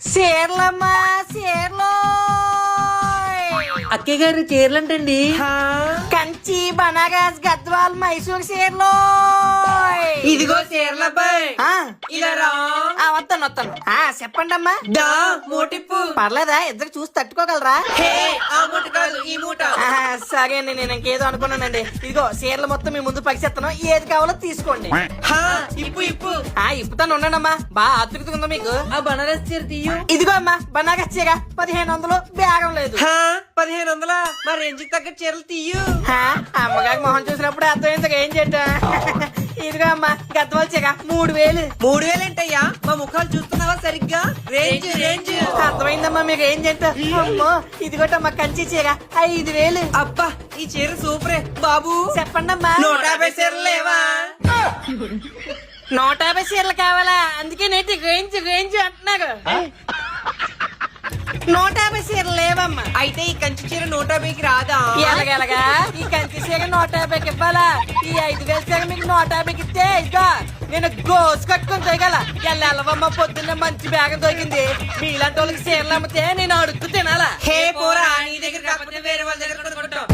చీరలమ్మా చీరలు. అక్కయ్య గారు చీరలంటండి. కంచి, బనారస్, గద్వాల్, మైసూర్ చీరలు. ఇదిగో చీరలబ్బాయి, ఇలా రా. వస్తాను వస్తాను. చెప్పండి అమ్మా. దా మోటిప్పు. పర్లేదా? ఇద్దరు చూసి తట్టుకోగలరా? హే, ఆ మూట కాదు ఈ మూట. సరే అండి, నేను ఇంకేదో అనుకున్నానండి. ఇదిగో చీరలు మొత్తం మీ ముందు పగిచేస్తాను, ఏది కావాలో తీసుకోండి. ఇప్పు ఇప్పు. ఇప్పుతాను ఉండండి. బాగా ఆతృతగా మీకు. ఆ బనారస్ చీర తీయు. ఇదిగో అమ్మా బనారస్ చీర 1500, బేగం లేదు. 1500. మా రేంజ్ తగ్గట్టు చీరలు తీయు. అమ్మగారికి మొహం చూసినప్పుడు అర్థమైంది ఏం చేద్దాం. ఇదిగో అమ్మా గద్వాల్ చీర 3000. 3000 ఏంటయ్యా? మా ముఖాలు చూస్తున్నావా సరిగ్గా? Range range. అర్థమైందమ్మా మీకు ఏం చేద్దాం. అమ్మో ఇదిగోటమ్మా కంచి చీర 5000. అబ్బా ఈ చీర సూపరే బాబు. చెప్పండి అమ్మా. 150 చీరలు లేవా? 150 చీరలు కావాలా? అందుకే నేటి రేంజ్ రేంజ్ అంటున్నారు. 150 చీరలు లేవమ్మా. అయితే ఈ కంచి చీర 150కి రాదా? ఎలాగెలగా ఈ కంచి చీర 150కి ఇవ్వాలా? ఈ 5000 చీర మీకు 150కి ఇస్తే ఇదో నేను గోసు కట్టుకుని తోయగల. ఎల్లవమ్మ పొద్దున్న మంచి బేగం దొరికింది. మీలాంటి వాళ్ళకి చీరలు అమ్మితే నేను అడుగు తినాలా? హే పోరా, నీ దగ్గర కాకపోతే వేరే వాళ్ళ దగ్గర కొనుక్కుంటాం.